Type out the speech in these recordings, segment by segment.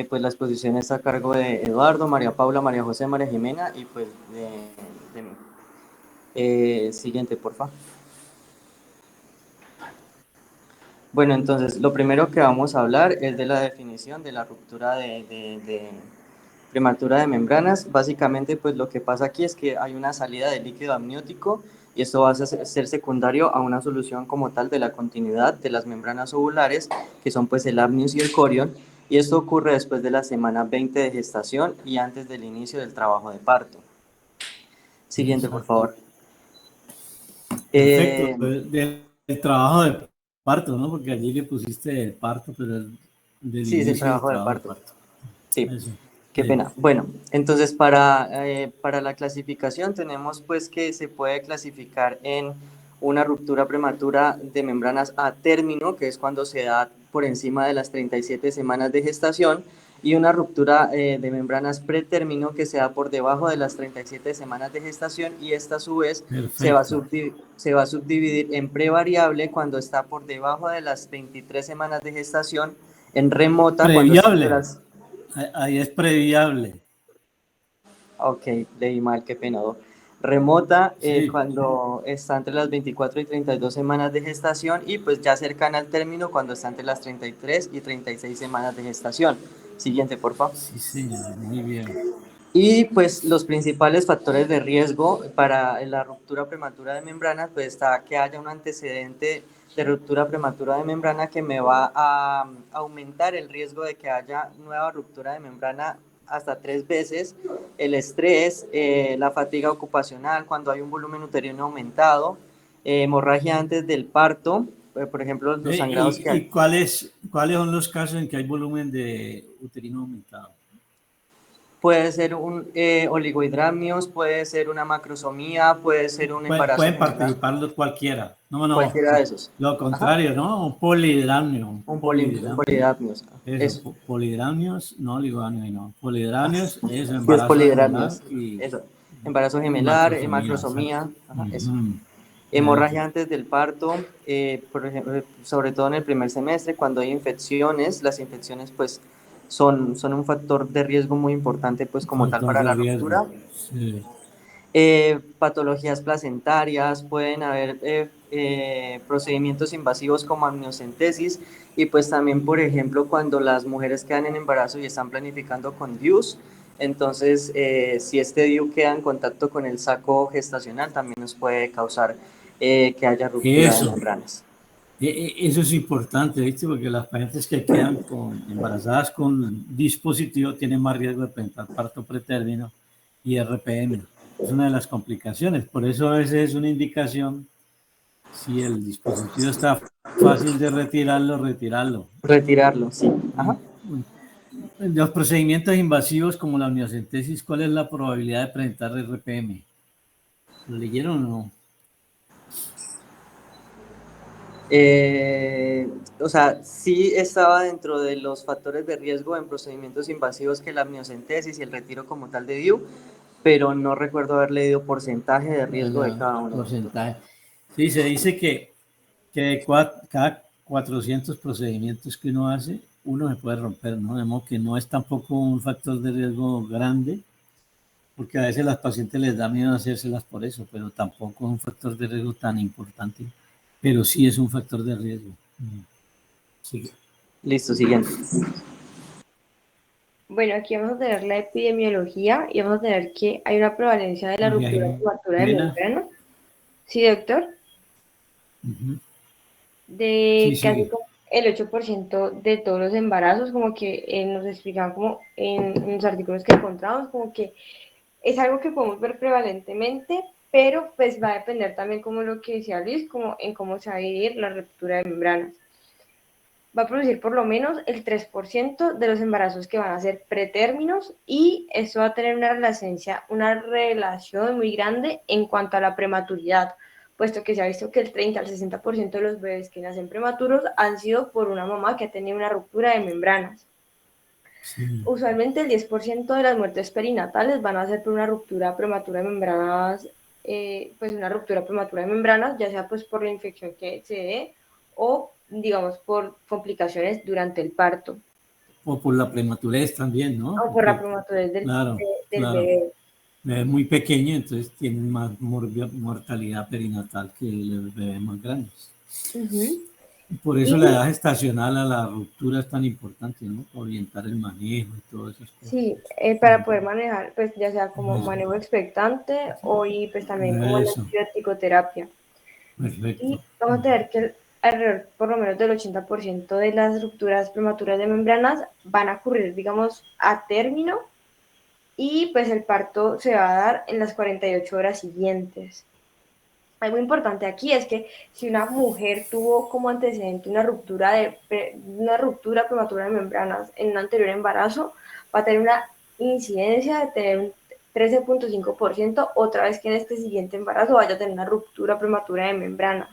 Pues la exposición está a cargo de Eduardo, María Paula, María José, María Jimena y pues de mí. Siguiente, por favor. Bueno, entonces lo primero que vamos a hablar es de la definición de la ruptura de prematura de membranas. Básicamente, pues lo que pasa aquí es que hay una salida de líquido amniótico y esto va a ser secundario a una solución como tal de la continuidad de las membranas ovulares, que son pues el amnios y el corion, y esto ocurre después de la semana 20 de gestación y antes del inicio del trabajo de parto. Siguiente, por Exacto. favor. Perfecto. Del trabajo de parto, ¿no? Porque allí le pusiste el parto, pero del Sí, es el inicio del trabajo de trabajo de parto. parto. Sí, Eso. qué pena. Bueno, entonces para la clasificación tenemos pues que se puede clasificar en una ruptura prematura de membranas a término, que es cuando se da por encima de las 37 semanas de gestación, y una ruptura de membranas pretérmino que se da por debajo de las 37 semanas de gestación, y esta a su vez Perfecto. se va a subdividir en prevariable cuando está por debajo de las 23 semanas de gestación, en remota cuando está entre Previable. las... Ahí es previable. Ok, leí mal, qué pena. Remota Sí. cuando está entre las 24 y 32 semanas de gestación, y pues ya cercana al término cuando está entre las 33 y 36 semanas de gestación. Siguiente, por favor. Sí, señor. Muy bien. Y pues los principales factores de riesgo para la ruptura prematura de membranas, pues está que haya un antecedente de ruptura prematura de membrana que me va a aumentar el riesgo de que haya nueva ruptura de membrana hasta 3 veces, el estrés, la fatiga ocupacional, cuando hay un volumen uterino aumentado, hemorragia antes del parto, por ejemplo, los sangrados que hay. ¿Y cuáles son los casos en que hay volumen de uterino aumentado? Puede ser un oligohidramios, puede ser una macrosomía, puede ser un embarazo Pueden gemelar, participar cualquiera. No, no. cualquiera de esos. Lo Ajá. contrario, ¿no? Un polihidramio. Un Un polihidramio. polidapnios. Eso, Eso. polihidramnios, no oligodramios, no. Polihidramnios es Sí, es embarazo gemelar polidapnios. y Eso. Embarazo gemelar, macrosomía, exacto. macrosomía. Ajá, eso. Ujú. Eso. Hemorragia antes del parto, por ejemplo, sobre todo en el primer semestre, cuando hay infecciones, las infecciones pues son un factor de riesgo muy importante pues como tal Factor para de la riesgo. ruptura. Sí. Patologías placentarias, pueden haber procedimientos invasivos como amniocentesis, y pues también, por ejemplo, cuando las mujeres quedan en embarazo y están planificando con DIUs, entonces si este DIU queda en contacto con el saco gestacional, también nos puede causar que haya ruptura de Eso. membranas. Eso es importante, ¿viste? Porque las pacientes que quedan embarazadas con dispositivo tienen más riesgo de presentar parto pretérmino y RPM. Es una de las complicaciones. Por eso a veces es una indicación, si el dispositivo está fácil de retirarlo, retirarlo. Retirarlo, sí. Ajá. Los procedimientos invasivos como la amniocentesis, ¿cuál es la probabilidad de presentar RPM? ¿Lo leyeron o no? O sea, sí estaba dentro de los factores de riesgo en procedimientos invasivos que la amniocentesis y el retiro como tal de DIU, pero no recuerdo haber leído porcentaje de riesgo de cada uno. Porcentaje. Sí, se dice que de cada 400 procedimientos que uno hace, uno se puede romper, ¿no? De modo que no es tampoco un factor de riesgo grande, porque a veces las pacientes les da miedo hacérselas por eso, pero tampoco es un factor de riesgo tan importante, pero sí es un factor de riesgo. Sí. Listo, siguiente. Bueno, aquí vamos a tener la epidemiología y vamos a tener que hay una prevalencia de la María ruptura prematura de Jimena. membrana. Sí, doctor. Uh-huh. Sí, De casi sigue. como el 8% de todos los embarazos, como que nos explicaban como en los artículos que encontramos, como que es algo que podemos ver prevalentemente, pero pues va a depender también como lo que decía Luis, como en cómo se va a dividir la ruptura de membranas. Va a producir por lo menos el 3% de los embarazos que van a ser pretérminos, y esto va a tener una relación muy grande en cuanto a la prematuridad, puesto que se ha visto que el 30 al 60% de los bebés que nacen prematuros han sido por una mamá que ha tenido una ruptura de membranas. Sí. Usualmente el 10% de las muertes perinatales van a ser por una ruptura prematura de membranas, pues una ruptura prematura de membranas, ya sea pues por la infección que se dé o digamos por complicaciones durante el parto. o por la prematurez también, ¿no? O por la prematurez del, claro, del claro. bebé. Es muy pequeño, entonces tienen más mortalidad perinatal que los bebés más grandes. Por eso la edad gestacional a la ruptura es tan importante, ¿no? Orientar el manejo y todas esas cosas. Sí, para poder manejar, pues ya sea como manejo expectante o y pues también como la antibiótico-terapia. Perfecto. Y vamos a tener que alrededor por lo menos del 80% de las rupturas prematuras de membranas van a ocurrir, digamos, a término y pues el parto se va a dar en las 48 horas siguientes. Algo importante aquí es que si una mujer tuvo como antecedente una ruptura prematura de membranas en un anterior embarazo, va a tener una incidencia de tener un 13.5% otra vez que en este siguiente embarazo vaya a tener una ruptura prematura de membranas.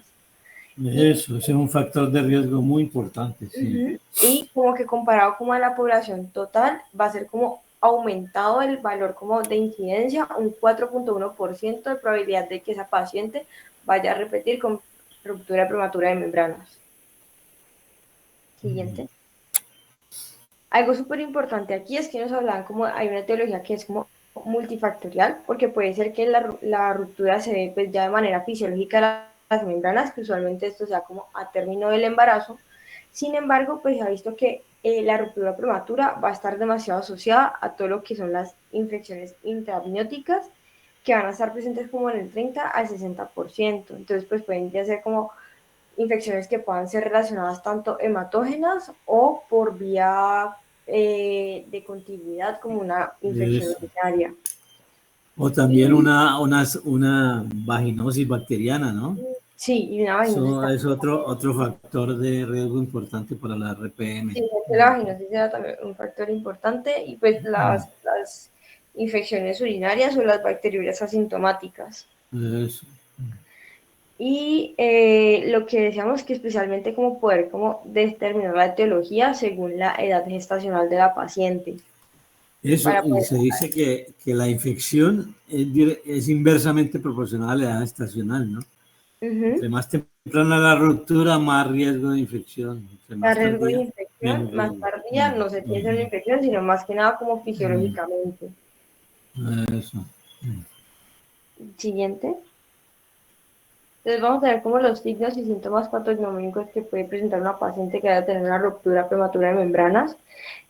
Eso, ese es un factor de riesgo muy importante, sí. Y como que comparado como a la población total, va a ser como aumentado el valor como de incidencia, un 4.1% de probabilidad de que esa paciente vaya a repetir con ruptura prematura de membranas. Siguiente. Algo súper importante aquí es que nos hablan como hay una teología que es como multifactorial, porque puede ser que la ruptura se dé pues ya de manera fisiológica a las membranas, que usualmente esto sea como a término del embarazo. Sin embargo, pues se ha visto que la ruptura prematura va a estar demasiado asociada a todo lo que son las infecciones intraamnióticas, que van a estar presentes como en el 30 al 60%. Entonces, pues pueden ya ser como infecciones que puedan ser relacionadas tanto hematógenas o por vía de continuidad como una infección urinaria. O también una vaginosis bacteriana, ¿no? Sí, y una vaginosis. Eso es otro factor de riesgo importante para la RPM. Sí, la vaginosis era también un factor importante y pues las infecciones urinarias o las bacteriurias asintomáticas. Eso. Y lo que decíamos que especialmente como poder como determinar la etiología según la edad gestacional de la paciente. Eso, y se dice que la infección es inversamente proporcional a la edad estacional, ¿no? Entre más temprana la ruptura, más riesgo de infección. Entre más riesgo de tardía, infección, más tardía, no se piensa en la infección, sino más que nada como fisiológicamente. Eso. Siguiente. Entonces vamos a ver como los signos y síntomas patognomónicos que puede presentar una paciente que vaya a tener una ruptura prematura de membranas.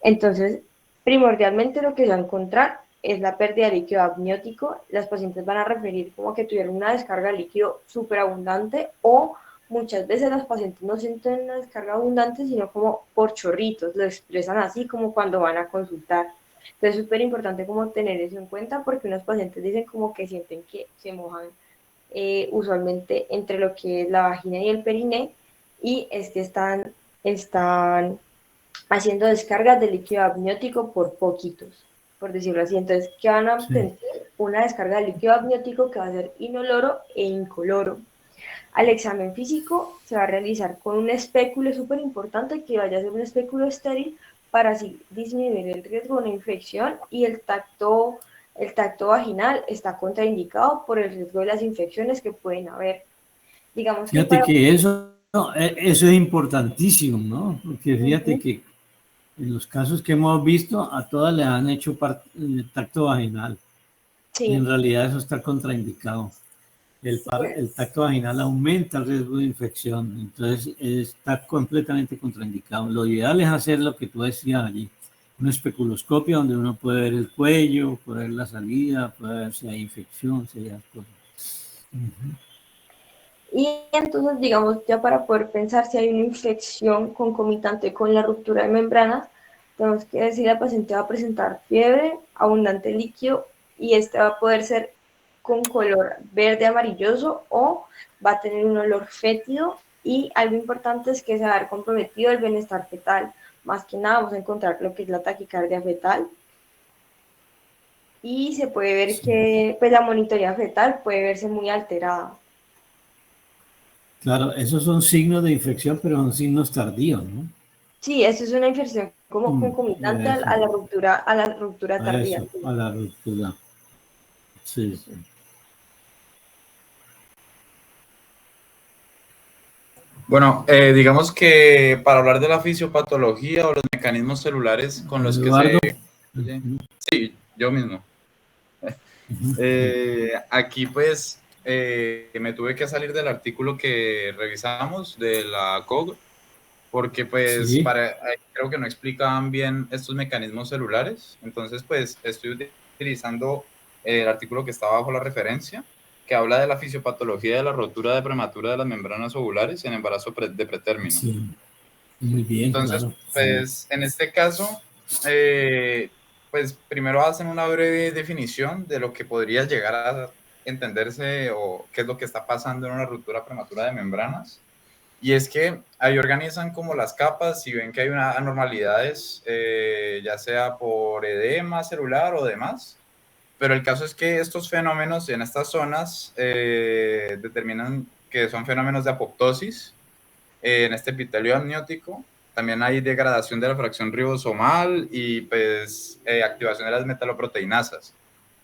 Entonces, primordialmente lo que se va a encontrar es la pérdida de líquido amniótico. Las pacientes van a referir como que tuvieron una descarga de líquido súper abundante o muchas veces las pacientes no sienten una descarga abundante, sino como por chorritos, lo expresan así como cuando van a consultar. Entonces es súper importante como tener eso en cuenta porque unos pacientes dicen como que sienten que se mojan usualmente entre lo que es la vagina y el periné, y es que están haciendo descargas de líquido amniótico por poquitos, por decirlo así. Entonces, ¿qué van a tener? Una descarga de líquido amniótico que va a ser inoloro e incoloro. Al examen físico se va a realizar con un espéculo súper importante que vaya a ser un espéculo estéril para así disminuir el riesgo de una infección, y el tacto vaginal está contraindicado por el riesgo de las infecciones que pueden haber. Digamos que fíjate que eso es importantísimo, ¿no? Porque fíjate que en los casos que hemos visto, a todas le han hecho tacto vaginal. Sí. Y en realidad eso está contraindicado. El tacto vaginal aumenta el riesgo de infección, entonces está completamente contraindicado. Lo ideal es hacer lo que tú decías allí, una especuloscopia donde uno puede ver el cuello, puede ver la salida, puede ver si hay infección, si hay cosas. Y entonces, digamos, ya para poder pensar si hay una infección concomitante con la ruptura de membranas, tenemos que decir la paciente va a presentar fiebre, abundante líquido, y este va a poder ser con color verde amarilloso o va a tener un olor fétido, y algo importante es que se va a ver comprometido el bienestar fetal. Más que nada vamos a encontrar lo que es la taquicardia fetal, y se puede ver que pues, la monitoría fetal puede verse muy alterada. Claro, esos son signos de infección, pero son signos tardíos, ¿no? Sí, eso es una infección como concomitante a la ruptura tardía. Eso, a la ruptura. Sí, sí. Bueno, digamos que para hablar de la fisiopatología o los mecanismos celulares con los que se... Eduardo. Sí, yo mismo. Aquí pues me tuve que salir del artículo que revisamos de la COG porque pues Sí, creo que no explicaban bien estos mecanismos celulares. Entonces pues estoy utilizando el artículo que está bajo la referencia, que habla de la fisiopatología de la rotura de prematura de las membranas ovulares en embarazo de pretérmino. sí, muy bien, Entonces, claro. pues en este caso, pues primero hacen una breve definición de lo que podría llegar a entenderse o qué es lo que está pasando en una ruptura prematura de membranas. Y es que ahí organizan como las capas y ven que hay unas anormalidades, ya sea por edema celular o demás. Pero el caso es que estos fenómenos en estas zonas determinan que son fenómenos de apoptosis en este epitelio amniótico. También hay degradación de la fracción ribosomal y pues activación de las metaloproteinasas.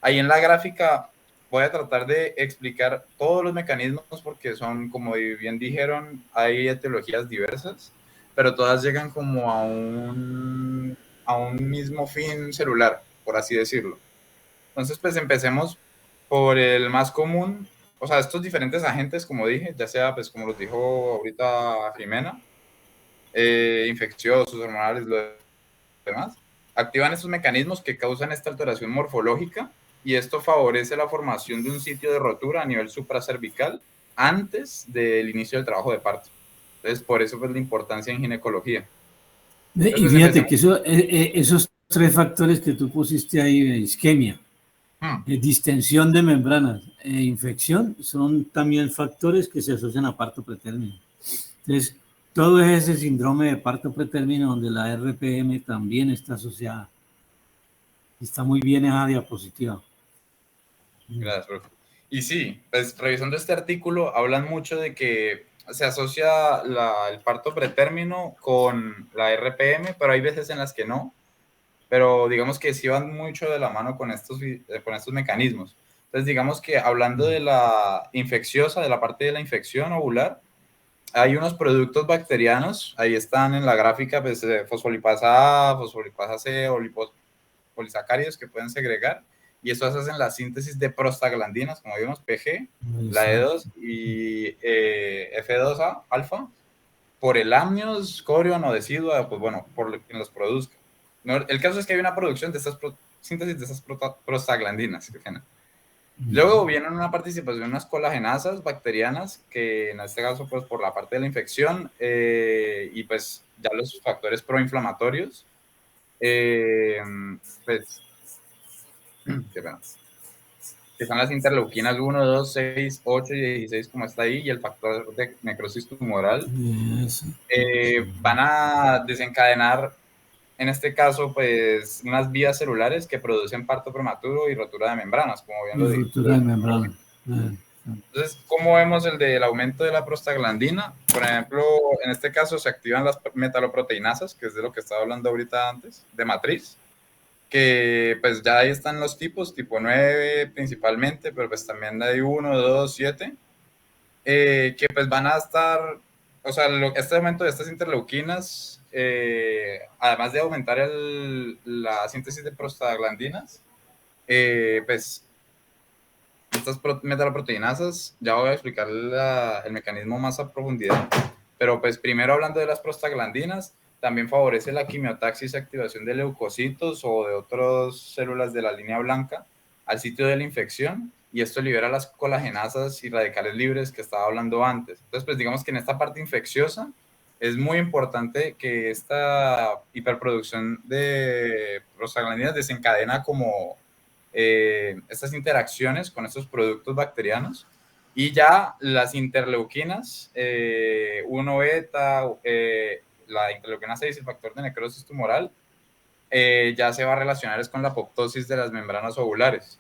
Ahí en la gráfica voy a tratar de explicar todos los mecanismos porque son, como bien dijeron, hay etiologías diversas, pero todas llegan como a un mismo fin celular, por así decirlo. Entonces, pues empecemos por el más común, o sea, estos diferentes agentes, como dije, ya sea, pues como los dijo ahorita Jimena, infecciosos, hormonales, lo demás, activan estos mecanismos que causan esta alteración morfológica y esto favorece la formación de un sitio de rotura a nivel supracervical antes del inicio del trabajo de parto. Entonces, por eso pues la importancia en ginecología. Entonces, Y pues fíjate empecemos. que esos tres factores que tú pusiste ahí, isquemia, distensión de membranas e infección, son también factores que se asocian a parto pretérmino. Entonces, todo es ese síndrome de parto pretérmino donde la RPM también está asociada. Está muy bien esa diapositiva. Gracias, profe. Y sí, pues revisando este artículo, hablan mucho de que se asocia el parto pretérmino con la RPM, pero hay veces en las que no. Pero digamos que sí van mucho de la mano con estos mecanismos. Entonces, digamos que hablando de la infecciosa, de la parte de la infección ovular, hay unos productos bacterianos, ahí están en la gráfica, pues, fosfolipasa A, fosfolipasa C o polisacáridos que pueden segregar, y eso hacen la síntesis de prostaglandinas, como vimos, PG, la E2 y F2A, alfa, por el amnios, corion o decidua, pues bueno, por quien los produzca. No, el caso es que hay una producción de estas síntesis de esas prostaglandinas. Luego vienen una participación de unas colagenasas bacterianas, que en este caso, pues por la parte de la infección y pues ya los factores proinflamatorios, pues, qué pena, que son las interleuquinas 1, 2, 6, 8 y 16, como está ahí, y el factor de necrosis tumoral, van a desencadenar, en este caso, pues, unas vías celulares que producen parto prematuro y rotura de membranas, como bien Y lo dijo. ruptura de membrana. Entonces, ¿cómo vemos el del aumento de la prostaglandina? Por ejemplo, en este caso se activan las metaloproteinasas, que es de lo que estaba hablando ahorita antes, de matriz, que pues ya ahí están los tipos, tipo 9 principalmente, pero pues también hay 1, 2, 7, que pues van a estar, o sea, este aumento de estas interleuquinas, además de aumentar la síntesis de prostaglandinas, pues estas metaloproteinasas, ya voy a explicar el mecanismo más a profundidad, pero pues primero hablando de las prostaglandinas, también favorece la quimiotaxis y activación de leucocitos o de otras células de la línea blanca al sitio de la infección, y esto libera las colagenasas y radicales libres que estaba hablando antes. Entonces, pues digamos que en esta parte infecciosa es muy importante que esta hiperproducción de prostaglandinas desencadena como estas interacciones con estos productos bacterianos, y ya las interleuquinas 1 beta, la interleuquina 6, el factor de necrosis tumoral, ya se va a relacionar con la apoptosis de las membranas ovulares.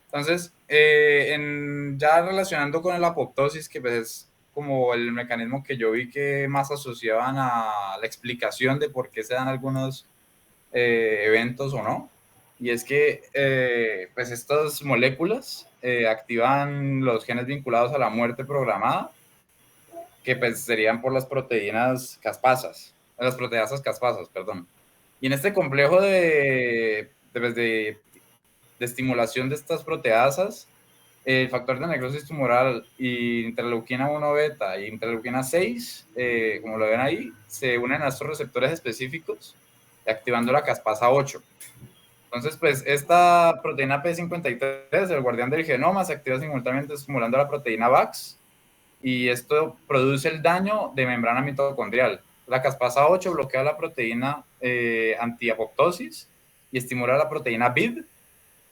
Entonces, ya relacionando con la apoptosis, que pues es como el mecanismo que yo vi que más asociaban a la explicación de por qué se dan algunos eventos o no, y es que pues estas moléculas activan los genes vinculados a la muerte programada, que pues serían por las proteínas caspasas, las proteasas caspasas, perdón. Y en este complejo de estimulación de estas proteasas, el factor de necrosis tumoral y interleuquina 1 beta y interleuquina 6, como lo ven ahí, se unen a estos receptores específicos, activando la caspasa 8. Entonces, pues, esta proteína P53, el guardián del genoma, se activa simultáneamente estimulando la proteína VAX, y esto produce el daño de membrana mitocondrial. La caspasa 8 bloquea la proteína antiapoptosis y estimula la proteína BID,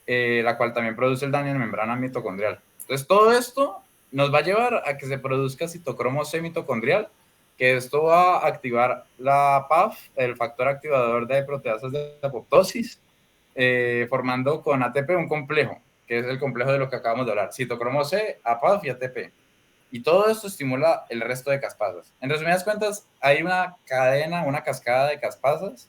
la cual también produce el daño en membrana mitocondrial. Entonces, todo esto nos va a llevar a que se produzca citocromo C mitocondrial, que esto va a activar la PAF, el factor activador de proteasas de apoptosis, formando con ATP un complejo, que es el complejo de lo que acabamos de hablar, citocromo C, APAF y ATP. Y todo esto estimula el resto de caspasas. En resumidas cuentas, hay una cadena, una cascada de caspasas,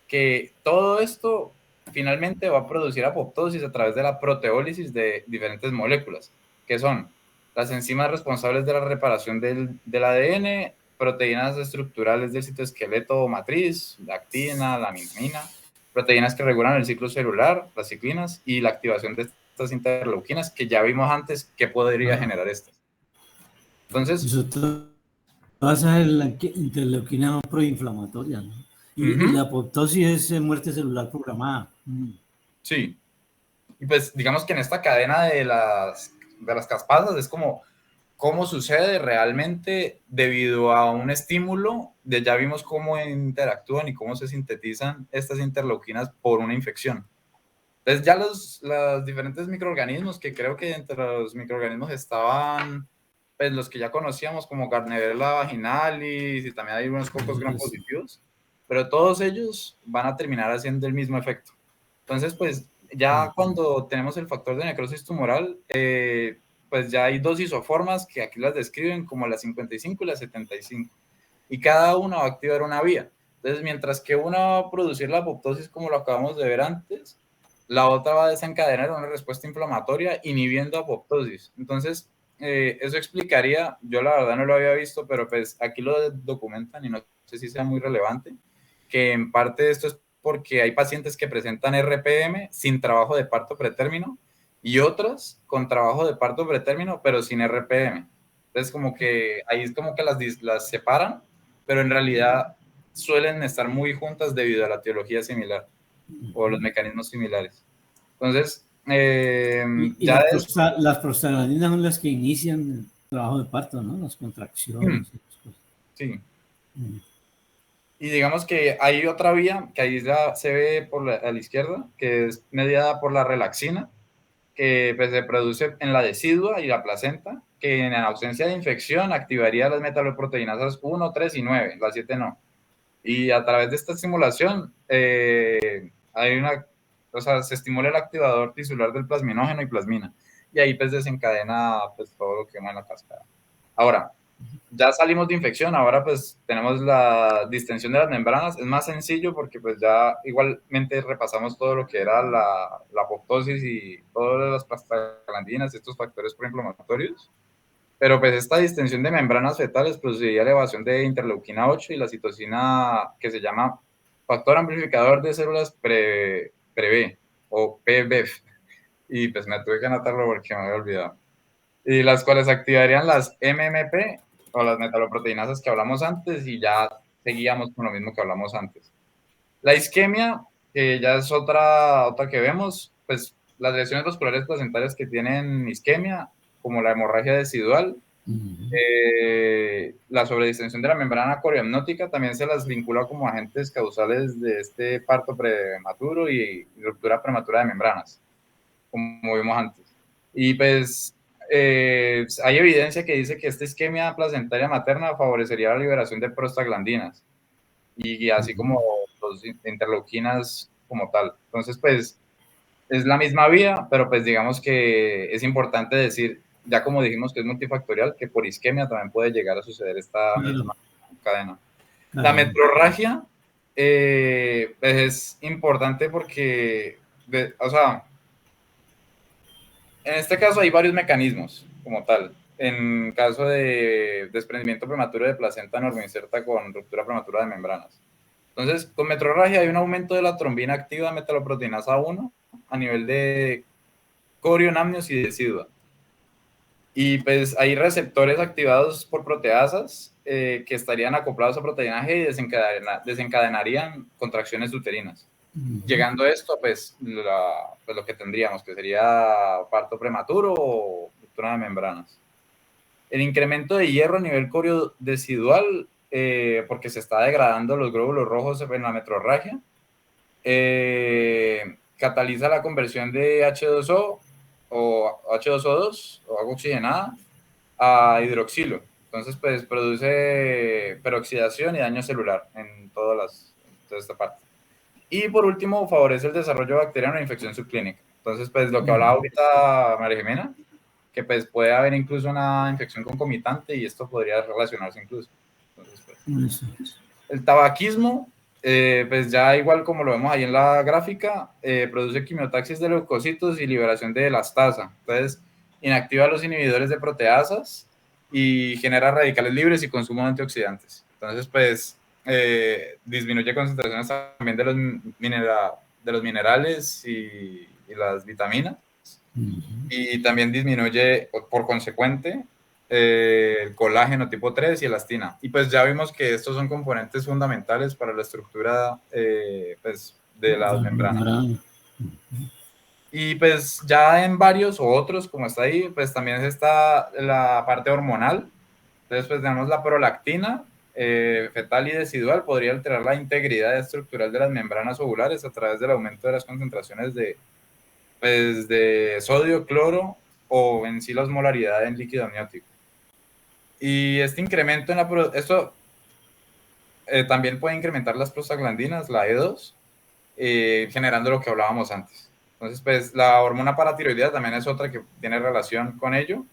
que todo esto finalmente va a producir apoptosis a través de la proteólisis de diferentes moléculas, que son las enzimas responsables de la reparación del ADN, proteínas estructurales del citoesqueleto o matriz, la actina, la minamina, proteínas que regulan el ciclo celular, las ciclinas, y la activación de estas interleuquinas, que ya vimos antes que podría generar estas. Entonces, eso todas esas interleuquinas son proinflamatorias, ¿no? Y la apoptosis es muerte celular programada. Sí. Y pues digamos que en esta cadena de las caspasas es como cómo sucede realmente debido a un estímulo, ya vimos cómo interactúan y cómo se sintetizan estas interleuquinas por una infección. Entonces ya los diferentes microorganismos, que creo que entre los microorganismos estaban pues los que ya conocíamos como Gardnerella vaginalis, y también hay unos cocos gram positivos, pero todos ellos van a terminar haciendo el mismo efecto. Entonces, pues ya cuando tenemos el factor de necrosis tumoral, pues ya hay dos isoformas que aquí las describen como la 55 y la 75, y cada una va a activar una vía. Entonces, mientras que una va a producir la apoptosis como lo acabamos de ver antes, la otra va a desencadenar una respuesta inflamatoria inhibiendo apoptosis. Entonces, eso explicaría, yo la verdad no lo había visto, pero pues aquí lo documentan y no sé si sea muy relevante, que en parte esto es porque hay pacientes que presentan RPM sin trabajo de parto pretérmino y otras con trabajo de parto pretérmino pero sin RPM. Entonces como que ahí es como que las separan, pero en realidad suelen estar muy juntas debido a la etiología similar o los mecanismos similares. Entonces, y ya las prostaglandinas son las que inician el trabajo de parto, ¿no? Las contracciones. Sí. Y digamos que hay otra vía que ahí se ve a la izquierda, que es mediada por la relaxina, que pues, se produce en la decidua y la placenta, que en ausencia de infección activaría las metaloproteinasas 1, 3 y 9, las 7 no. Y a través de esta estimulación se estimula el activador tisular del plasminógeno y plasmina, y ahí pues desencadena pues todo lo que va en la cascada. Ahora, ya salimos de infección, ahora pues tenemos la distensión de las membranas. Es más sencillo porque pues ya igualmente repasamos todo lo que era la apoptosis y todas las prostaglandinas, estos factores proinflamatorios, pero pues esta distensión de membranas fetales produciría elevación de interleuquina 8 y la citocina que se llama factor amplificador de células pre-B o PBEF, y pues me tuve que anotarlo porque me había olvidado, y las cuales activarían las MMP o las metaloproteinasas que hablamos antes, y ya seguíamos con lo mismo que hablamos antes. La isquemia, que ya es otra que vemos, pues las lesiones vasculares placentarias que tienen isquemia, como la hemorragia decidual, la sobredistensión de la membrana coriamniótica, también se las vincula como agentes causales de este parto prematuro y ruptura prematura de membranas, como vimos antes. Y pues hay evidencia que dice que esta isquemia placentaria materna favorecería la liberación de prostaglandinas y así como los interleuquinas como tal. Entonces, pues es la misma vía, pero pues digamos que es importante decir, ya como dijimos que es multifactorial, que por isquemia también puede llegar a suceder esta misma cadena. La metrorragia pues es importante porque, o sea, en este caso hay varios mecanismos como tal. en caso de desprendimiento prematuro de placenta normoinserta con ruptura prematura de membranas. Entonces, con metrorragia hay un aumento de la trombina activa metaloproteinasa 1 a nivel de corio, amnios y decidua. Y pues hay receptores activados por proteasas que estarían acoplados a proteína G y desencadenarían contracciones uterinas. Llegando a esto, pues lo que tendríamos, que sería parto prematuro o ruptura de membranas. El incremento de hierro a nivel corio-decidual, porque se está degradando los glóbulos rojos en la metrorragia, cataliza la conversión de H2O o H2O2 o agua oxigenada a hidroxilo. Entonces, pues produce peroxidación y daño celular en toda esta parte. Y por último, favorece el desarrollo bacteriano e infección subclínica. Entonces, pues lo que hablaba ahorita María Jimena, que pues puede haber incluso una infección concomitante y esto podría relacionarse incluso. Entonces, pues, el tabaquismo, pues ya igual como lo vemos ahí en la gráfica, produce quimiotaxis de leucocitos y liberación de elastasa. Entonces, inactiva los inhibidores de proteasas y genera radicales libres y consumo de antioxidantes. Entonces, pues, disminuye concentraciones también de los minerales y las vitaminas. Y también disminuye, por consecuente, el colágeno tipo 3 y elastina. Y pues ya vimos que estos son componentes fundamentales para la estructura pues, de las membranas. Y pues ya en varios o otros, como está ahí, pues también está la parte hormonal. Entonces pues tenemos la prolactina fetal y decidual, podría alterar la integridad estructural de las membranas ovulares a través del aumento de las concentraciones de sodio, cloro o en sí la osmolaridad en líquido amniótico. Y este incremento esto también puede incrementar las prostaglandinas, la E2, generando lo que hablábamos antes. Entonces, pues la hormona paratiroidea también es otra que tiene relación con ello.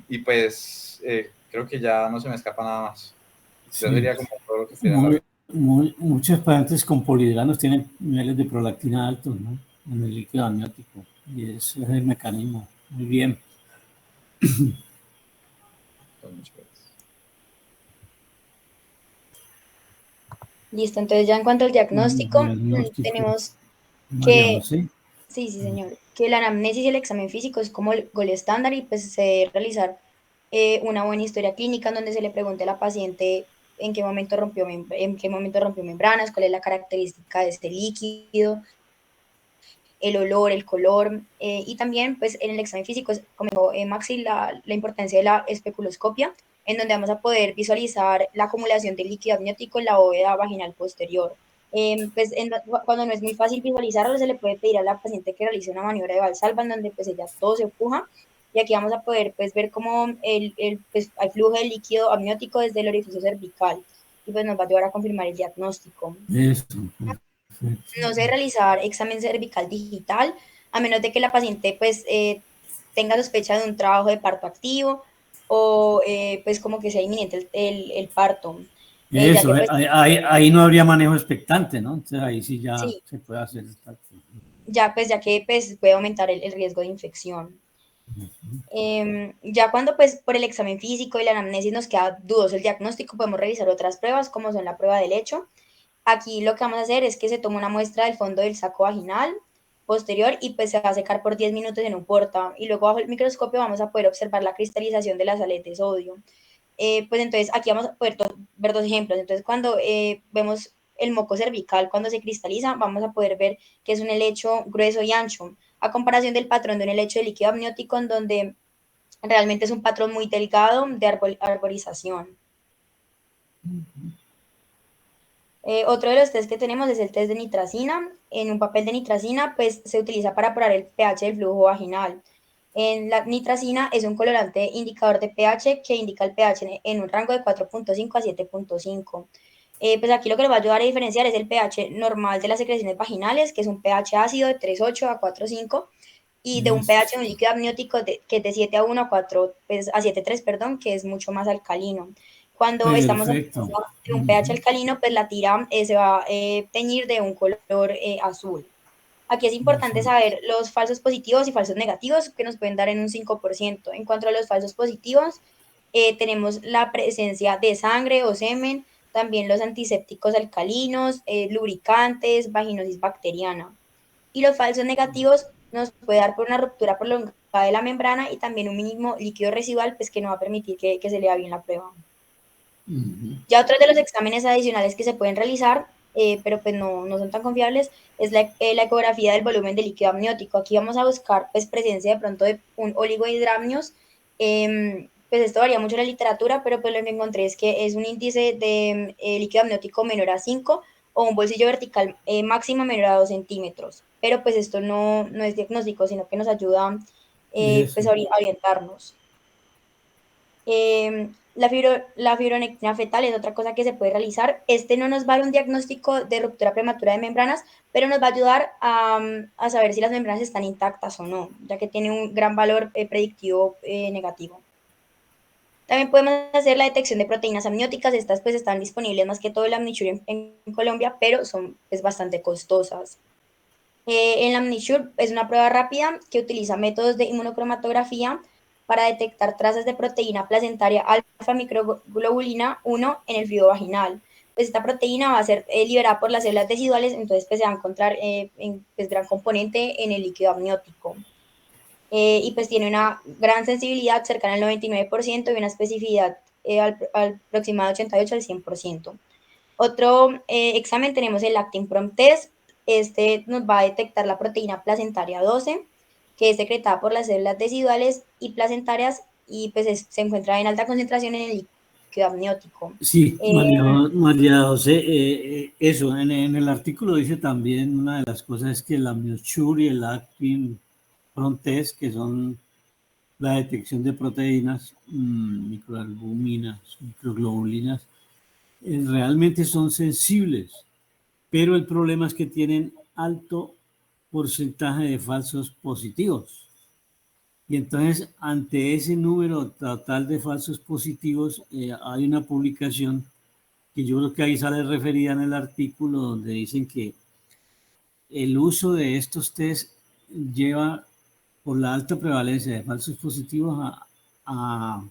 Y pues creo que ya no se me escapa nada más. Ya sería como todo lo que estoy dando. Muchos pacientes con polihidranos tienen niveles de prolactina altos, ¿no? En el líquido amniótico. Y ese es el mecanismo. Muy bien. Listo, entonces ya en cuanto al diagnóstico, tenemos que, sí, señor, que la anamnesis y el examen físico es como el gol estándar y pues se debe realizar una buena historia clínica en donde se le pregunte a la paciente en qué momento rompió membranas, cuál es la característica de este líquido, el olor, el color, y también pues en el examen físico, como dijo Maxi, la importancia de la especuloscopia, en donde vamos a poder visualizar la acumulación de líquido amniótico en la bóveda vaginal posterior. Pues cuando no es muy fácil visualizarlo, se le puede pedir a la paciente que realice una maniobra de Valsalva en donde pues ella todo se empuja y aquí vamos a poder pues ver cómo pues, hay flujo de líquido amniótico desde el orificio cervical y pues nos va a ayudar a confirmar el diagnóstico. Eso. No se debe realizar examen cervical digital a menos de que la paciente pues tenga sospecha de un trabajo de parto activo o pues como que sea inminente el parto. Eso, que, pues, ahí no habría manejo expectante, ¿no? Entonces ahí sí ya sí. Se puede hacer. Ya que pues puede aumentar el riesgo de infección. Ya cuando pues por el examen físico y la anamnesis nos queda dudoso el diagnóstico, podemos revisar otras pruebas como son la prueba del lecho. Aquí lo que vamos a hacer es que se toma una muestra del fondo del saco vaginal posterior y pues se va a secar por 10 minutos en un porta y luego bajo el microscopio vamos a poder observar la cristalización de las sales de sodio. Pues entonces aquí vamos a poder ver dos ejemplos. Entonces cuando vemos el moco cervical, cuando se cristaliza, vamos a poder ver que es un helecho grueso y ancho, a comparación del patrón de un helecho de líquido amniótico en donde realmente es un patrón muy delgado de arborización. Otro de los test que tenemos es el test de nitracina. En un papel de nitracina pues se utiliza para apurar el pH del flujo vaginal. La nitracina es un colorante indicador de pH que indica el pH en un rango de 4.5 a 7.5. Pues aquí lo que nos va a ayudar a diferenciar es el pH normal de las secreciones vaginales, que es un pH ácido de 3.8 a 4.5, y de un pH de un líquido amniótico que es de 7.1 a 4, pues a 7.3, perdón, que es mucho más alcalino. Cuando estamos en un pH alcalino, pues la tira se va a teñir de un color azul. Aquí es importante saber los falsos positivos y falsos negativos que nos pueden dar en un 5%. En cuanto a los falsos positivos, tenemos la presencia de sangre o semen, también los antisépticos alcalinos, lubricantes, vaginosis bacteriana. Y los falsos negativos nos puede dar por una ruptura prolongada de la membrana y también un mínimo líquido residual, pues que no va a permitir que se lea bien la prueba. Ya otros de los exámenes adicionales que se pueden realizar, pero pues no son tan confiables, es la ecografía del volumen de líquido amniótico. Aquí vamos a buscar pues presencia de pronto de un oligohidramnios. Pues esto varía mucho en la literatura, pero pues lo que encontré es que es un índice de líquido amniótico menor a 5 o un bolsillo vertical máximo menor a 2 centímetros. Pero pues esto no es diagnóstico, sino que nos ayuda pues a orientarnos. La fibronectina fetal es otra cosa que se puede realizar. Este no nos va a dar un diagnóstico de ruptura prematura de membranas, pero nos va a ayudar a saber si las membranas están intactas o no, ya que tiene un gran valor predictivo negativo. También podemos hacer la detección de proteínas amnióticas. Estas pues están disponibles más que todo en la Amnisure en Colombia, pero son pues bastante costosas. En la Amnisure es una prueba rápida que utiliza métodos de inmunocromatografía para detectar trazas de proteína placentaria alfa microglobulina 1 en el fluido vaginal. Pues esta proteína va a ser liberada por las células deciduales, entonces pues se va a encontrar en pues, gran componente en el líquido amniótico. Y pues tiene una gran sensibilidad cercana al 99% y una especificidad aproximada de 88 al 100%. Otro examen tenemos el Actin Prompt Test. Este nos va a detectar la proteína placentaria 12, que es secretada por las células deciduales y placentarias y pues se encuentra en alta concentración en el líquido amniótico. Sí, María José, eso, en el artículo dice también una de las cosas es que la Amnisure y el Actin Prompt Test, que son la detección de proteínas, microalbuminas, microglobulinas, realmente son sensibles, pero el problema es que tienen alto porcentaje de falsos positivos. Y entonces, ante ese número total de falsos positivos, hay una publicación que yo creo que ahí sale referida en el artículo donde dicen que el uso de estos test lleva, por la alta prevalencia de falsos positivos, a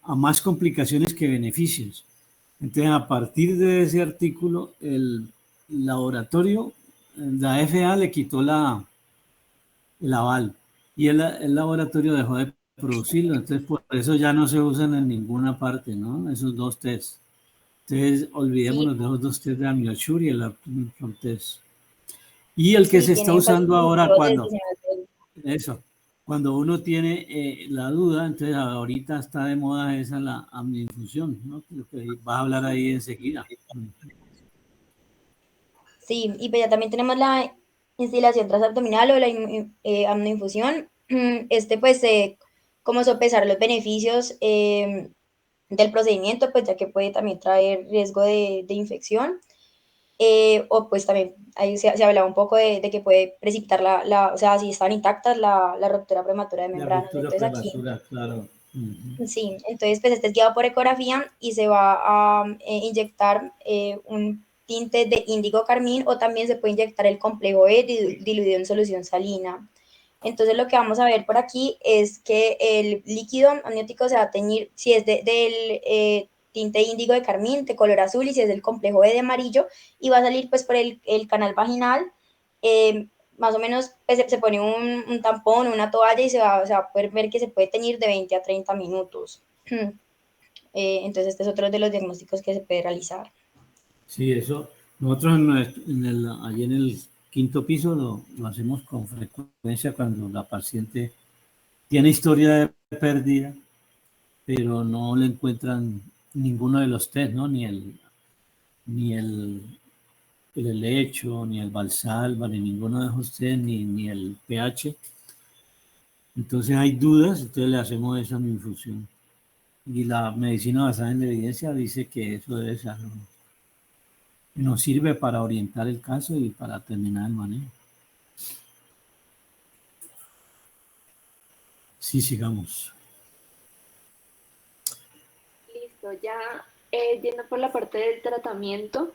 más complicaciones que beneficios. Entonces, a partir de ese artículo, el laboratorio, la FDA le quitó el aval y el laboratorio dejó de producirlo. Entonces, por eso ya no se usan en ninguna parte, ¿no? Esos dos tests. Entonces, olvidémonos de esos dos test de Amnisure y el Actin test. Y el que se está usando ahora cuando uno tiene la duda, entonces ahorita está de moda esa la amniinfusión, ¿no? Lo que vas a hablar ahí enseguida. Sí, y pues ya también tenemos la instilación transabdominal o la amnoinfusión. Pues como sopesar los beneficios del procedimiento, pues ya que puede también traer riesgo de infección. O pues también ahí se hablaba un poco de que puede precipitar o sea, si están intactas la ruptura prematura de membranas. La ruptura prematura, claro. Sí, entonces pues este es guiado por ecografía y se va a inyectar un tinte de índigo carmín o también se puede inyectar el complejo E diluido en solución salina. Entonces lo que vamos a ver por aquí es que el líquido amniótico se va a teñir, si es del tinte índigo de carmín, de color azul, y si es del complejo E de amarillo, y va a salir pues por el canal vaginal. Más o menos pues, se pone un tampón, una toalla y se va a poder ver que se puede teñir de 20 a 30 minutos. Entonces este es otro de los diagnósticos que se puede realizar. Sí, eso. Nosotros allí en el quinto piso lo hacemos con frecuencia cuando la paciente tiene historia de pérdida, pero no le encuentran ninguno de los test, ¿no? Ni el helecho, ni el valsalva, ni ninguno de esos test, ni el pH. Entonces hay dudas, entonces le hacemos esa infusión. Y la medicina basada en la evidencia dice que eso debe ser algo que nos sirve para orientar el caso y para terminar el manejo. Sí, sigamos. Listo, ya yendo por la parte del tratamiento,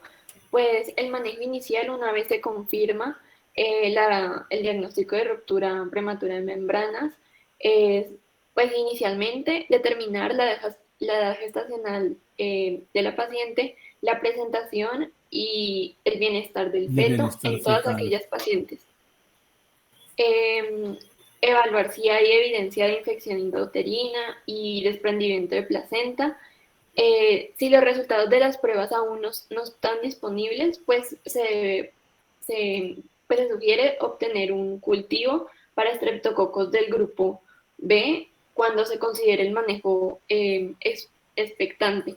pues el manejo inicial, una vez se confirma el diagnóstico de ruptura prematura de membranas es, pues inicialmente, determinar la edad gestacional de la paciente, la presentación y el bienestar del feto en todas aquellas pacientes. Evaluar si hay evidencia de infección intrauterina y desprendimiento de placenta. Si los resultados de las pruebas aún no están disponibles, pues se sugiere obtener un cultivo para estreptococos del grupo B cuando se considere el manejo expectante.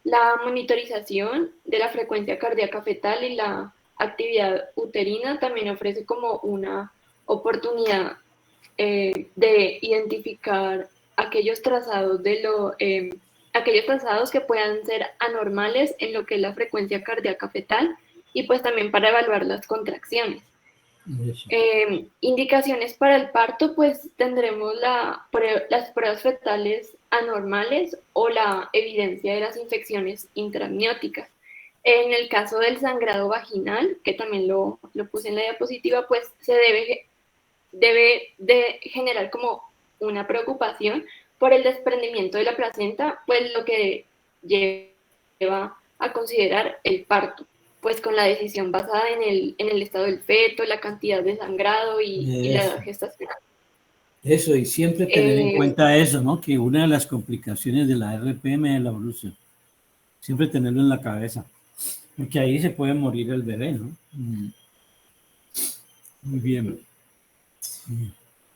La monitorización de la frecuencia cardíaca fetal y la actividad uterina también ofrece como una oportunidad de identificar aquellos trazados aquellos trazados que puedan ser anormales en lo que es la frecuencia cardíaca fetal y pues también para evaluar las contracciones. Indicaciones para el parto, pues tendremos las pruebas fetales anormales o la evidencia de las infecciones intramnióticas. En el caso del sangrado vaginal, que también lo puse en la diapositiva, pues se debe de generar como una preocupación por el desprendimiento de la placenta, pues lo que lleva a considerar el parto, pues con la decisión basada en el estado del feto, la cantidad de sangrado y la edad gestacional. Eso, y siempre tener en cuenta eso, ¿no? Que una de las complicaciones de la RPM es la evolución. Siempre tenerlo en la cabeza, porque ahí se puede morir el bebé, ¿no? Muy bien.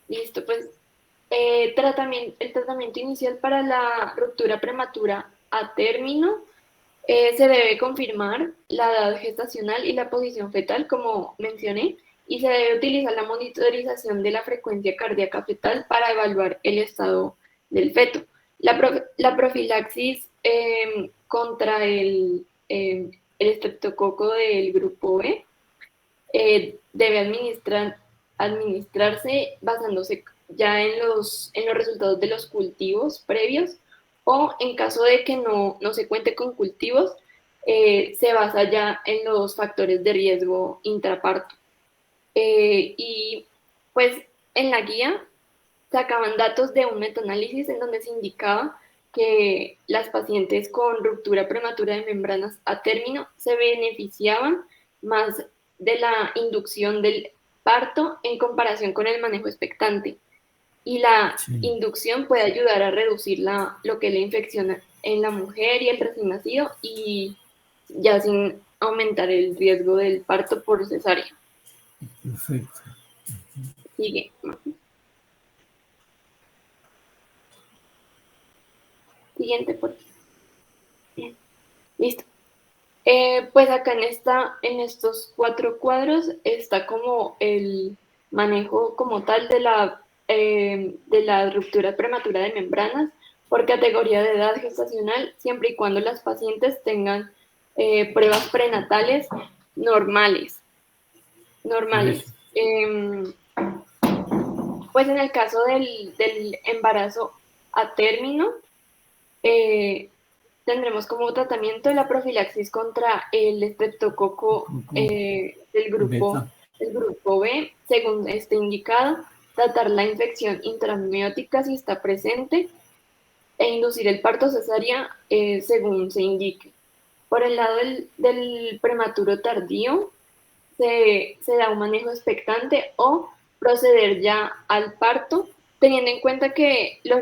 Listo, pues el tratamiento inicial para la ruptura prematura a término se debe confirmar la edad gestacional y la posición fetal, como mencioné, y se debe utilizar la monitorización de la frecuencia cardíaca fetal para evaluar el estado del feto. La profilaxis contra el estreptococo del grupo B debe administrarse basándose ya en los resultados de los cultivos previos, o en caso de que no se cuente con cultivos, se basa ya en los factores de riesgo intraparto. Y pues en la guía sacaban datos de un metaanálisis en donde se indicaba que las pacientes con ruptura prematura de membranas a término se beneficiaban más de la inducción del parto en comparación con el manejo expectante. Y la inducción puede ayudar a reducir lo que es la infección en la mujer y el recién nacido, y ya sin aumentar el riesgo del parto por cesárea. Perfecto. Sigue. Siguiente, por aquí. Bien. Listo. Pues acá en estos 4 cuadros está como el manejo como tal de la ruptura prematura de membranas por categoría de edad gestacional, siempre y cuando las pacientes tengan pruebas prenatales normales. Pues en el caso del embarazo a término, tendremos como tratamiento la profilaxis contra el estreptococo del grupo B, según esté indicado, tratar la infección intramniótica si está presente, e inducir el parto cesárea según se indique. Por el lado del prematuro tardío, se da un manejo expectante o proceder ya al parto, teniendo en cuenta que los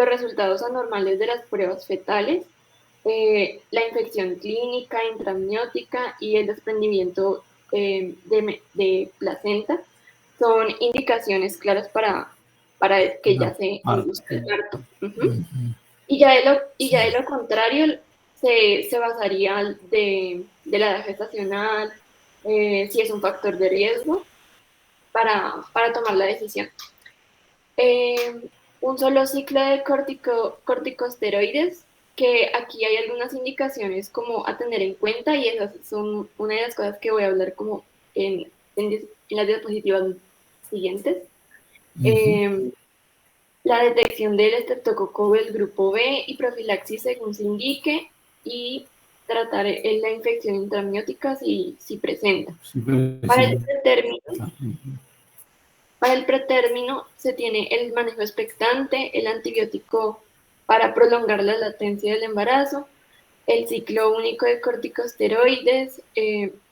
resultados anormales de las pruebas fetales, la infección clínica, intramniótica y el desprendimiento de placenta son indicaciones claras para que ya se induzca el parto. Y ya de lo contrario, se basaría de la edad gestacional, si es un factor de riesgo, para tomar la decisión. Un solo ciclo de corticosteroides, que aquí hay algunas indicaciones como a tener en cuenta, y esas son una de las cosas que voy a hablar como en las diapositivas siguientes. La detección del estreptococo del grupo B y profilaxis según se indique, y tratar la infección intramniótica si presenta. Sí, Para el pretérmino se tiene el manejo expectante, el antibiótico para prolongar la latencia del embarazo, el ciclo único de corticosteroides,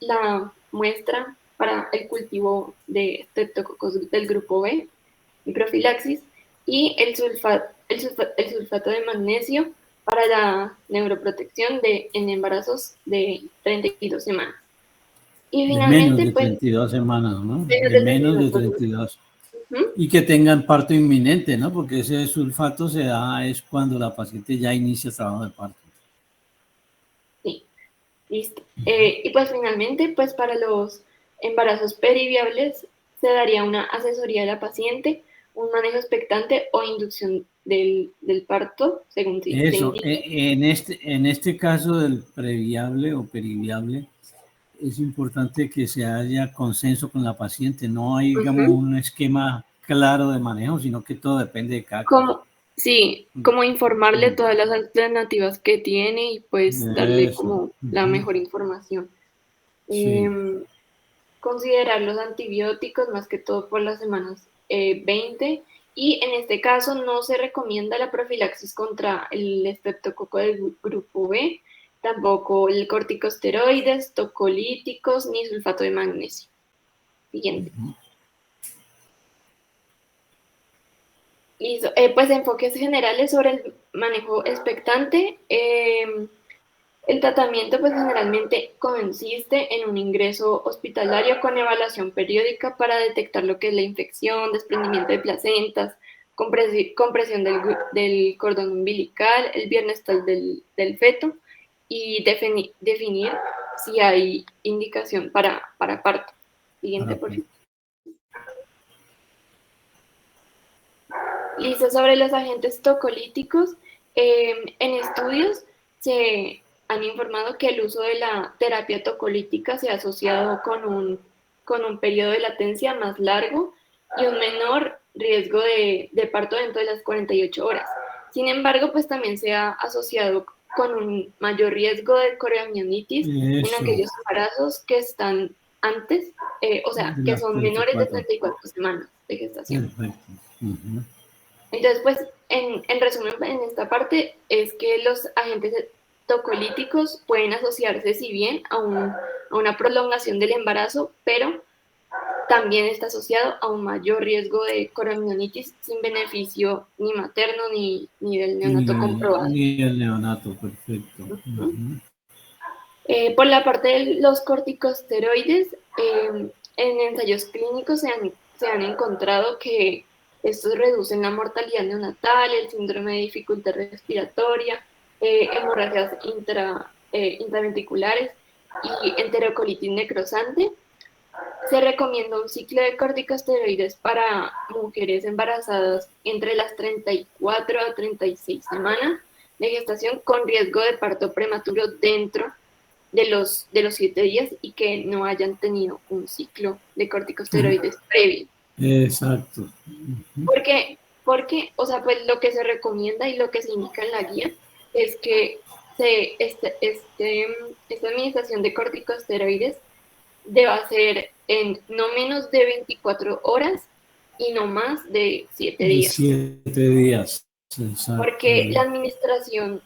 la muestra para el cultivo de estreptococos del grupo B y profilaxis, y el sulfato de magnesio para la neuroprotección en embarazos de 32 semanas. Y finalmente, de menos de 32 semanas, ¿no? De menos de 32. Uh-huh. Y que tengan parto inminente, ¿no? Porque ese sulfato se da es cuando la paciente ya inicia el trabajo de parto. Sí, listo. Y pues finalmente, pues para los embarazos periviables se daría una asesoría a la paciente, un manejo expectante o inducción del parto, según se Eso, indique. en este caso del previable o periviable, es importante que se haya consenso con la paciente, no hay, digamos, un esquema claro de manejo, sino que todo depende de cada caso. Sí, como informarle todas las alternativas que tiene y pues darle como la mejor información. Sí. Considerar los antibióticos más que todo por las semanas 20, y en este caso no se recomienda la profilaxis contra el estreptococo del grupo B, tampoco el corticosteroides, tocolíticos ni sulfato de magnesio. Siguiente. Listo. Pues enfoques generales sobre el manejo expectante. El tratamiento pues generalmente consiste en un ingreso hospitalario con evaluación periódica para detectar lo que es la infección, desprendimiento de placentas, compresión del cordón umbilical, el bienestar del feto y definir si hay indicación para parto. Siguiente, por favor. Listo, sobre los agentes tocolíticos, en estudios se han informado que el uso de la terapia tocolítica se ha asociado con un periodo de latencia más largo y un menor riesgo de parto dentro de las 48 horas. Sin embargo, pues también se ha asociado con un mayor riesgo de coriomionitis en aquellos embarazos que están antes, o sea, que son menores de 34 semanas de gestación. Uh-huh. Entonces, pues, en resumen, en esta parte es que los agentes tocolíticos pueden asociarse, si bien, a una prolongación del embarazo, pero también está asociado a un mayor riesgo de coriomionitis sin beneficio ni materno ni del neonato comprobado. Ni del neonato, perfecto. Uh-huh. Por la parte de los corticosteroides, en ensayos clínicos se han encontrado que estos reducen la mortalidad neonatal, el síndrome de dificultad respiratoria, hemorragias intraventriculares y enterocolitis necrosante. Se recomienda un ciclo de corticosteroides para mujeres embarazadas entre las 34 a 36 semanas de gestación con riesgo de parto prematuro dentro de los 7 días y que no hayan tenido un ciclo de corticosteroides previo. Exacto. Porque, o sea, pues lo que se recomienda y lo que se indica en la guía es que esta administración de corticosteroides deba ser en no menos de 24 horas y no más de 7 días. 7 días. Exacto. Porque la administración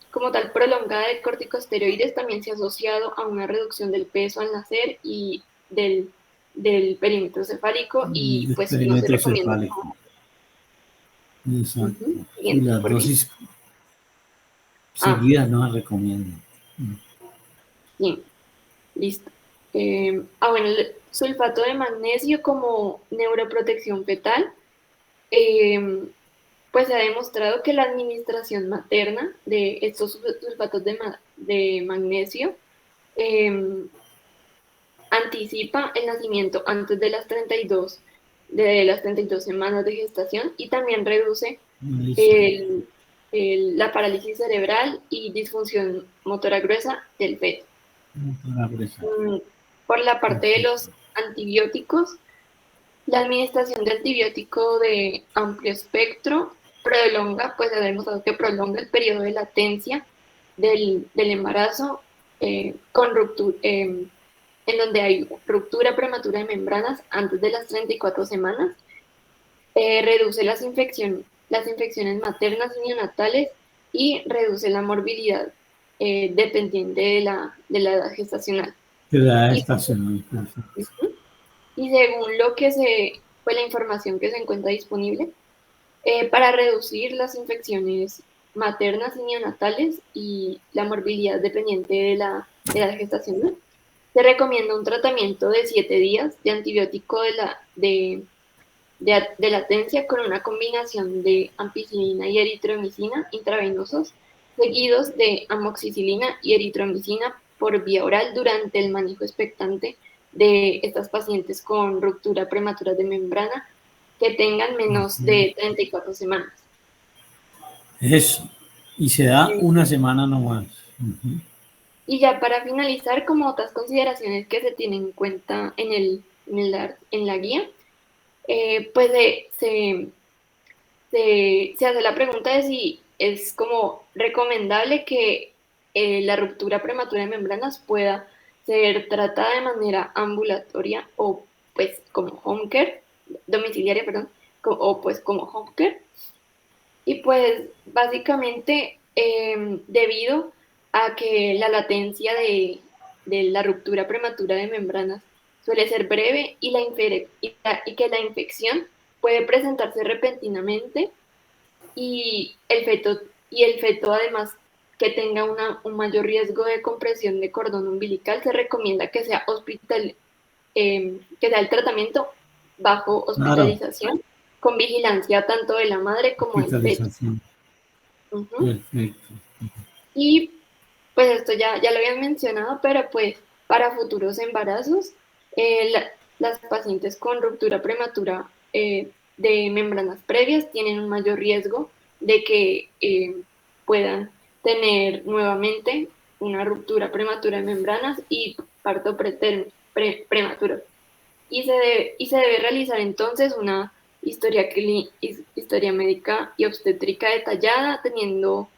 como tal prolongada de corticosteroides también se ha asociado a una reducción del peso al nacer y del perímetro cefálico y pues no se recomienda. Exacto. Y las dosis seguidas no las recomiendan. Sí, listo. Bueno, el sulfato de magnesio como neuroprotección fetal, pues se ha demostrado que la administración materna de estos sulfatos de magnesio anticipa el nacimiento antes de las 32 semanas de gestación y también reduce la parálisis cerebral y disfunción motora gruesa del feto. Por la parte de los antibióticos, la administración de antibiótico de amplio espectro prolonga, pues ha demostrado que prolonga el periodo de latencia del embarazo con ruptura, en donde hay ruptura prematura de membranas antes de las 34 semanas, reduce las infecciones maternas y neonatales y reduce la morbilidad dependiente de la edad gestacional. De la edad gestacional. Y según pues, la información que se encuentra disponible, para reducir las infecciones maternas y neonatales y la morbilidad dependiente de la edad gestacional, se recomienda un tratamiento de 7 días de antibiótico de latencia con una combinación de ampicilina y eritromicina intravenosos, seguidos de amoxicilina y eritromicina por vía oral durante el manejo expectante de estas pacientes con ruptura prematura de membrana que tengan menos de 34 semanas. Eso. Y se da una semana nomás. Y ya para finalizar, como otras consideraciones que se tienen en cuenta en la guía, pues se hace la pregunta de si es como recomendable que la ruptura prematura de membranas pueda ser tratada de manera ambulatoria o pues como home care, domiciliaria, perdón, o pues como home care. Y pues básicamente debido a que la latencia de la ruptura prematura de membranas suele ser breve y que la infección puede presentarse repentinamente y el feto además que tenga un mayor riesgo de compresión de cordón umbilical, se recomienda que sea el tratamiento bajo hospitalización, con vigilancia tanto de la madre como del feto. Perfecto. Y pues esto ya lo habían mencionado, pero pues para futuros embarazos, las pacientes con ruptura prematura de membranas previas tienen un mayor riesgo de que puedan tener nuevamente una ruptura prematura de membranas y parto prematuro. Y se debe realizar entonces una historia médica y obstétrica detallada, teniendo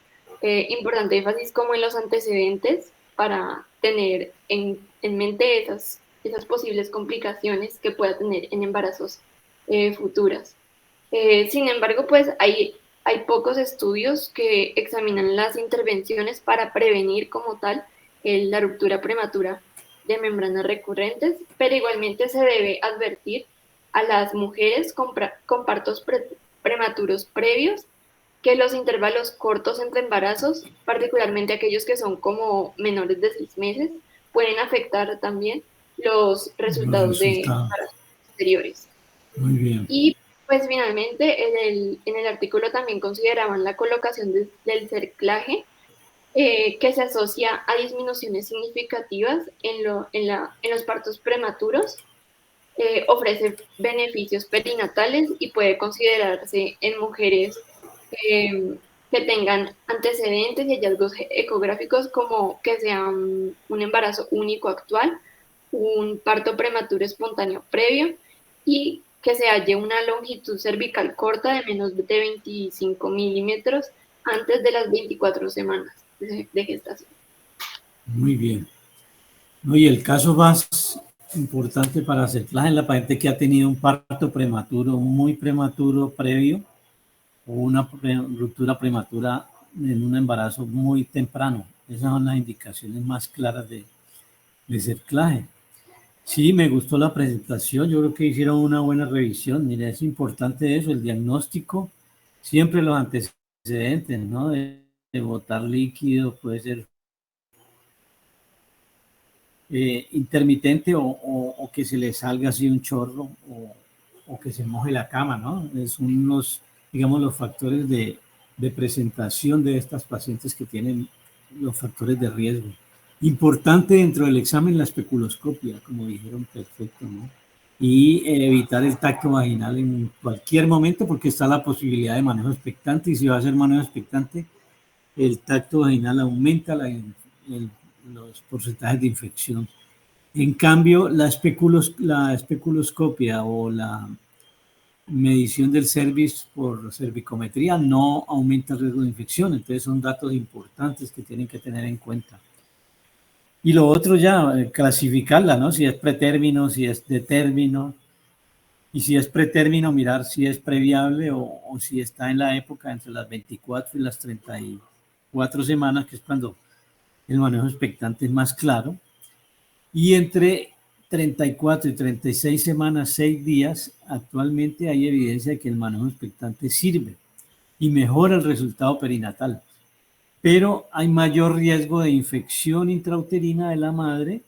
importante énfasis como en los antecedentes para tener en mente esas posibles complicaciones que pueda tener en embarazos futuras. Sin embargo, pues hay pocos estudios que examinan las intervenciones para prevenir como tal la ruptura prematura de membranas recurrentes, pero igualmente se debe advertir a las mujeres con partos prematuros previos que los intervalos cortos entre embarazos, particularmente aquellos que son como menores de 6 meses, pueden afectar también los resultados de embarazos posteriores. Muy bien. Y pues finalmente en el artículo también consideraban la colocación del cerclaje, que se asocia a disminuciones significativas en los partos prematuros, ofrece beneficios perinatales y puede considerarse en mujeres que tengan antecedentes y hallazgos ecográficos como que sea un embarazo único actual, un parto prematuro espontáneo previo y que se halle una longitud cervical corta de menos de 25 milímetros antes de las 24 semanas de gestación. Muy bien. Y el caso más importante para cerclaje es la paciente que ha tenido un parto prematuro, muy prematuro previo, o una ruptura prematura en un embarazo muy temprano. Esas son las indicaciones más claras de cerclaje. Sí, me gustó la presentación. Yo creo que hicieron una buena revisión. Mira, es importante eso, el diagnóstico, siempre los antecedentes, ¿no? De botar líquido, puede ser intermitente o que se le salga así un chorro o que se moje la cama, ¿no? Son unos, digamos, los factores de presentación de estas pacientes que tienen los factores de riesgo. Importante dentro del examen la especuloscopia, como dijeron, perfecto, ¿no? Y evitar el tacto vaginal en cualquier momento porque está la posibilidad de manejo expectante y si va a ser manejo expectante, el tacto vaginal aumenta los porcentajes de infección. En cambio, la especuloscopia o la medición del cervix por cervicometría no aumenta el riesgo de infección. Entonces son datos importantes que tienen que tener en cuenta. Y lo otro ya, clasificarla, ¿no? Si es pretérmino, si es de término. Y si es pretérmino, mirar si es previable o si está en la época entre las 24 y las 34 semanas, que es cuando el manejo expectante es más claro. Y entre 34 y 36 semanas, 6 días, actualmente hay evidencia de que el manejo expectante sirve y mejora el resultado perinatal. Pero hay mayor riesgo de infección intrauterina de la madre,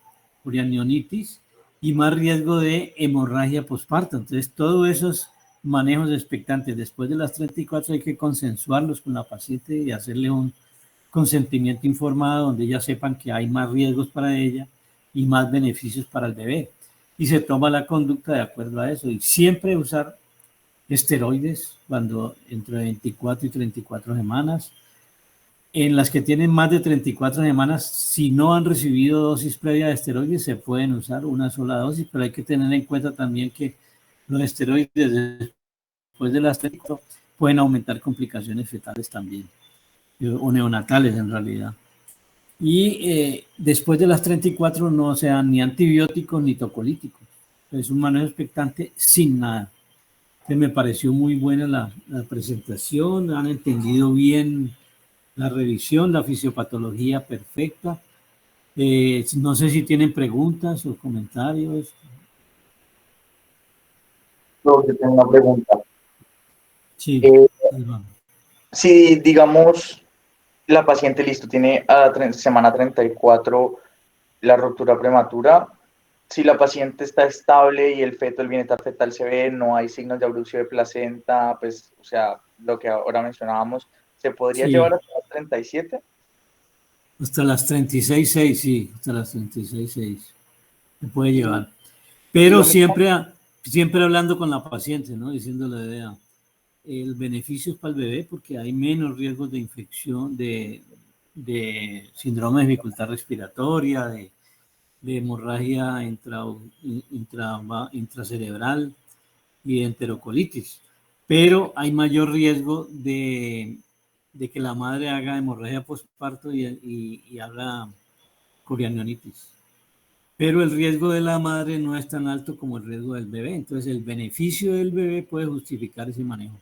orianionitis, y más riesgo de hemorragia posparto. Entonces, todos esos manejos expectantes después de las 34 hay que consensuarlos con la paciente y hacerle un consentimiento informado donde ya sepan que hay más riesgos para ella y más beneficios para el bebé. Y se toma la conducta de acuerdo a eso. Y siempre usar esteroides cuando entre 24 y 34 semanas. En las que tienen más de 34 semanas, si no han recibido dosis previa de esteroides, se pueden usar una sola dosis, pero hay que tener en cuenta también que los esteroides después de las 34 pueden aumentar complicaciones fetales también, o neonatales en realidad. Y después de las 34 no se dan ni antibióticos ni tocolíticos. Es un manejo expectante sin nada. Entonces me pareció muy buena la presentación, han entendido bien la revisión, la fisiopatología perfecta. No sé si tienen preguntas o comentarios. No, yo tengo una pregunta. Sí. Si, digamos, la paciente, listo, tiene a semana 34 la ruptura prematura, si la paciente está estable y el feto, el bienestar fetal se ve, no hay signos de abducción de placenta, pues, o sea, lo que ahora mencionábamos, ¿se podría llevar hasta las 37? Hasta las 36.6, sí, hasta las 36.6 se puede llevar. Pero siempre hablando con la paciente, ¿no? Diciéndole, vea, el beneficio es para el bebé porque hay menos riesgos de infección, de síndrome de dificultad respiratoria, de hemorragia intracerebral y de enterocolitis. Pero hay mayor riesgo de que la madre haga hemorragia postparto y haga corianionitis. Pero el riesgo de la madre no es tan alto como el riesgo del bebé. Entonces, el beneficio del bebé puede justificar ese manejo.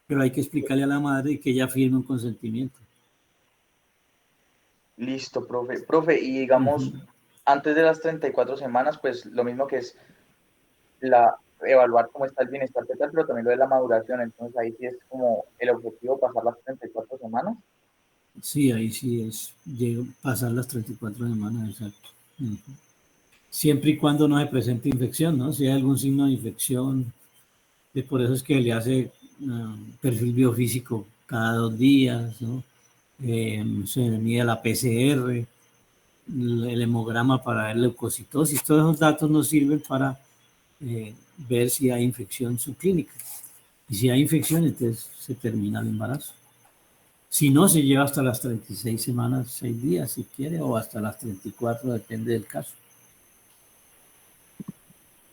Pero hay que explicarle a la madre que ella firme un consentimiento. Listo, profe. Profe, y digamos, antes de las 34 semanas, pues lo mismo que es evaluar cómo está el bienestar fetal, pero también lo de la maduración. Entonces, ahí sí es como el objetivo pasar las 34 semanas. Sí, ahí sí es pasar las 34 semanas, exacto. Siempre y cuando no se presente infección, ¿no? Si hay algún signo de infección, por eso es que le hace perfil biofísico cada 2 días, ¿no? Se mide la PCR, el hemograma para ver leucocitosis. Todos esos datos nos sirven para ver si hay infección subclínica. Y si hay infección, entonces se termina el embarazo. Si no, se lleva hasta las 36 semanas, 6 días, si quiere, o hasta las 34, depende del caso.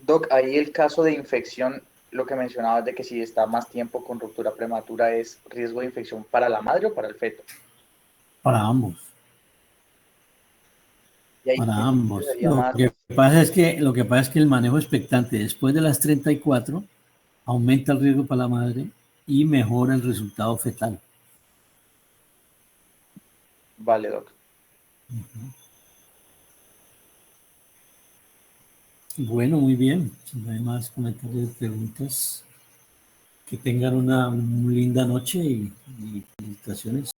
Doc, ahí el caso de infección, lo que mencionabas de que si está más tiempo con ruptura prematura, ¿es riesgo de infección para la madre o para el feto? Para ambos. Para ambos. Lo que pasa es que el manejo expectante después de las 34 aumenta el riesgo para la madre y mejora el resultado fetal. Vale, Doc. Bueno, muy bien. Si no hay más comentarios, preguntas, que tengan una linda noche y felicitaciones.